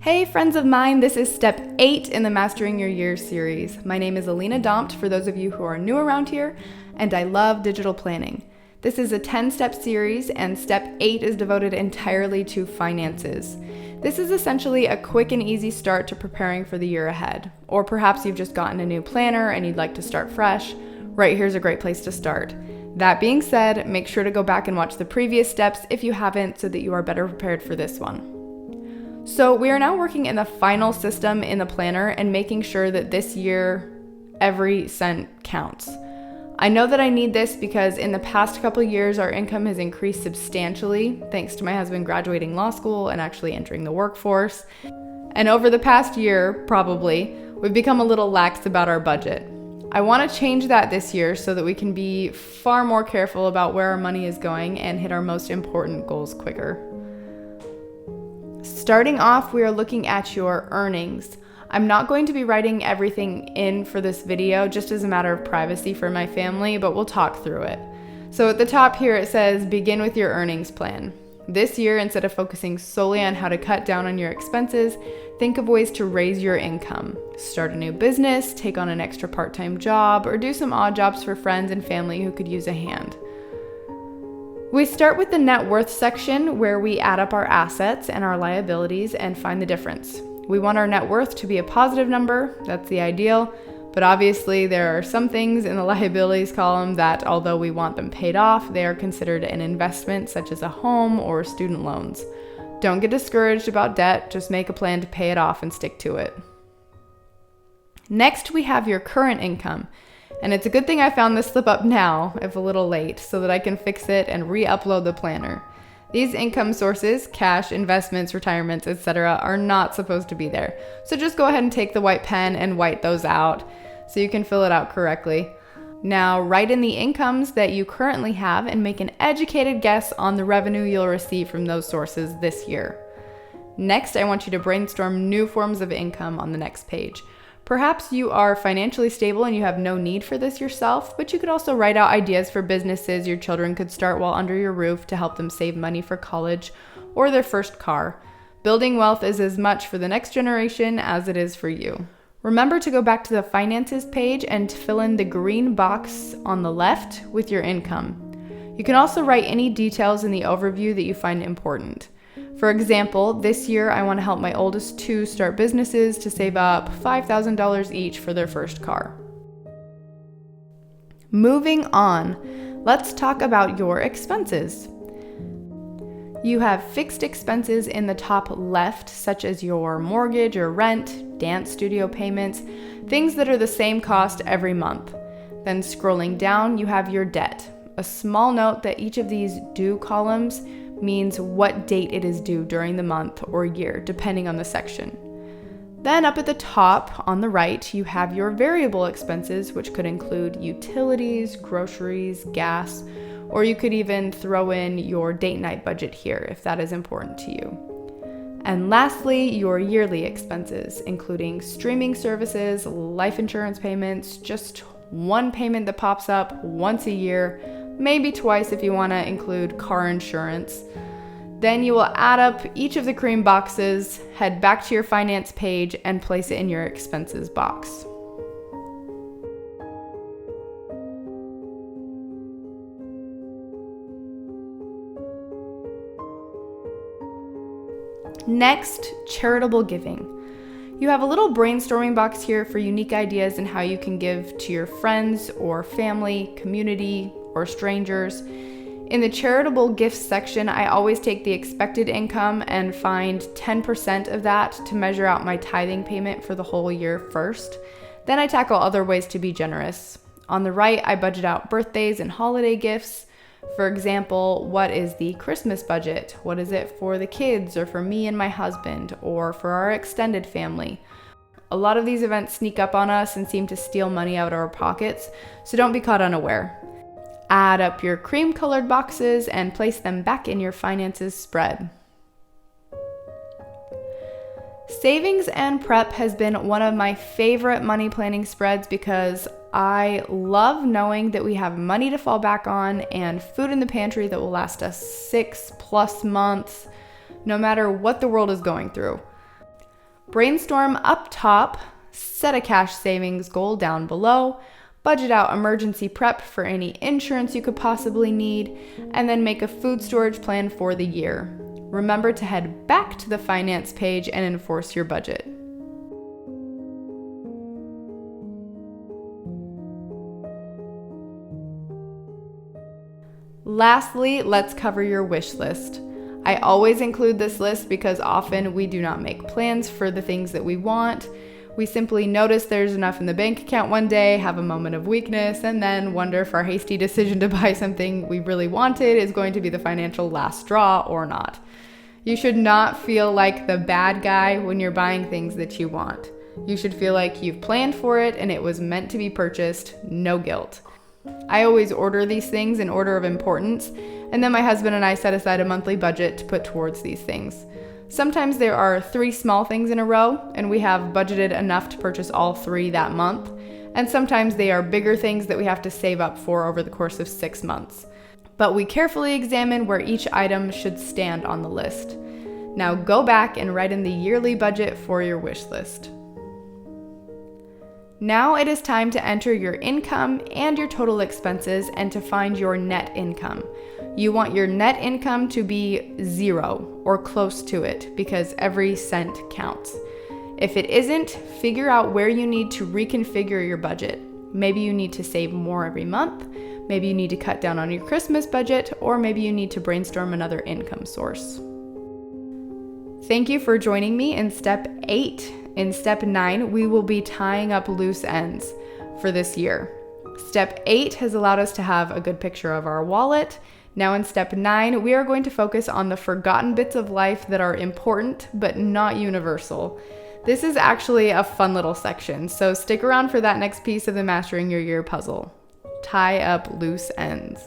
Hey friends of mine, this is step 8 in the Mastering Your Years series. My name is Alina Dompt for those of you who are new around here, and I love digital planning. This is a 10-step series, and step 8 is devoted entirely to finances. This is essentially a quick and easy start to preparing for the year ahead. Or perhaps you've just gotten a new planner and you'd like to start fresh. Right here's a great place to start. That being said, make sure to go back and watch the previous steps if you haven't so that you are better prepared for this one. So we are now working in the final system in the planner and making sure that this year every cent counts. I know that I need this because in the past couple years our income has increased substantially thanks to my husband graduating law school and actually entering the workforce. And over the past year, probably, we've become a little lax about our budget. I want to change that this year so that we can be far more careful about where our money is going and hit our most important goals quicker. Starting off, we are looking at your earnings. I'm not going to be writing everything in for this video just as a matter of privacy for my family, but we'll talk through it. So at the top here it says begin with your earnings plan. This year, instead of focusing solely on how to cut down on your expenses, think of ways to raise your income. Start a new business, take on an extra part-time job, or do some odd jobs for friends and family who could use a hand. We start with the net worth section where we add up our assets and our liabilities and find the difference. We want our net worth to be a positive number, that's the ideal, but obviously there are some things in the liabilities column that although we want them paid off, they are considered an investment such as a home or student loans. Don't get discouraged about debt, just make a plan to pay it off and stick to it. Next we have your current income. And it's a good thing I found this slip up now, if a little late, so that I can fix it and re-upload the planner. These income sources, cash, investments, retirements, etc., are not supposed to be there. So just go ahead and take the white pen and white those out so you can fill it out correctly. Now write in the incomes that you currently have and make an educated guess on the revenue you'll receive from those sources this year. Next, I want you to brainstorm new forms of income on the next page. Perhaps you are financially stable and you have no need for this yourself, but you could also write out ideas for businesses your children could start while under your roof to help them save money for college or their first car. Building wealth is as much for the next generation as it is for you. Remember to go back to the finances page and fill in the green box on the left with your income. You can also write any details in the overview that you find important. For example, this year I want to help my oldest two start businesses to save up $5,000 each for their first car. Moving on, let's talk about your expenses. You have fixed expenses in the top left, such as your mortgage or rent, dance studio payments, things that are the same cost every month. Then scrolling down, you have your debt. A small note that each of these due columns means what date it is due during the month or year, depending on the section. Then up at the top on the right, you have your variable expenses, which could include utilities, groceries, gas, or you could even throw in your date night budget here if that is important to you. And lastly, your yearly expenses, including streaming services, life insurance payments, just one payment that pops up once a year, maybe twice if you want to include car insurance. Then you will add up each of the cream boxes, head back to your finance page, and place it in your expenses box. Next, charitable giving. You have a little brainstorming box here for unique ideas and how you can give to your friends or family, community, or strangers. In the charitable gifts section, I always take the expected income and find 10% of that to measure out my tithing payment for the whole year first. Then I tackle other ways to be generous. On the right, I budget out birthdays and holiday gifts. For example, what is the Christmas budget? What is it for the kids or for me and my husband or for our extended family? A lot of these events sneak up on us and seem to steal money out of our pockets, so don't be caught unaware. Add up your cream-colored boxes and place them back in your finances spread. Savings and prep has been one of my favorite money planning spreads because I love knowing that we have money to fall back on and food in the pantry that will last us 6+ months, no matter what the world is going through. Brainstorm up top, set a cash savings goal down below, budget out emergency prep for any insurance you could possibly need, and then make a food storage plan for the year. Remember to head back to the finance page and enforce your budget. Lastly, let's cover your wish list. I always include this list because often we do not make plans for the things that we want. We simply notice there's enough in the bank account one day, have a moment of weakness, and then wonder if our hasty decision to buy something we really wanted is going to be the financial last straw or not. You should not feel like the bad guy when you're buying things that you want. You should feel like you've planned for it and it was meant to be purchased, no guilt. I always order these things in order of importance, and then my husband and I set aside a monthly budget to put towards these things. Sometimes there are 3 small things in a row, and we have budgeted enough to purchase all 3 that month, and sometimes they are bigger things that we have to save up for over the course of 6 months. But we carefully examine where each item should stand on the list. Now go back and write in the yearly budget for your wish list. Now it is time to enter your income and your total expenses and to find your net income. You want your net income to be 0 or close to it because every cent counts. If it isn't, figure out where you need to reconfigure your budget. Maybe you need to save more every month, maybe you need to cut down on your Christmas budget, or maybe you need to brainstorm another income source. Thank you for joining me in step 8. In step 9, we will be tying up loose ends for this year. Step 8 has allowed us to have a good picture of our wallet. Now in step 9, we are going to focus on the forgotten bits of life that are important but not universal. This is actually a fun little section, so stick around for that next piece of the Mastering Your Year puzzle. Tie up loose ends.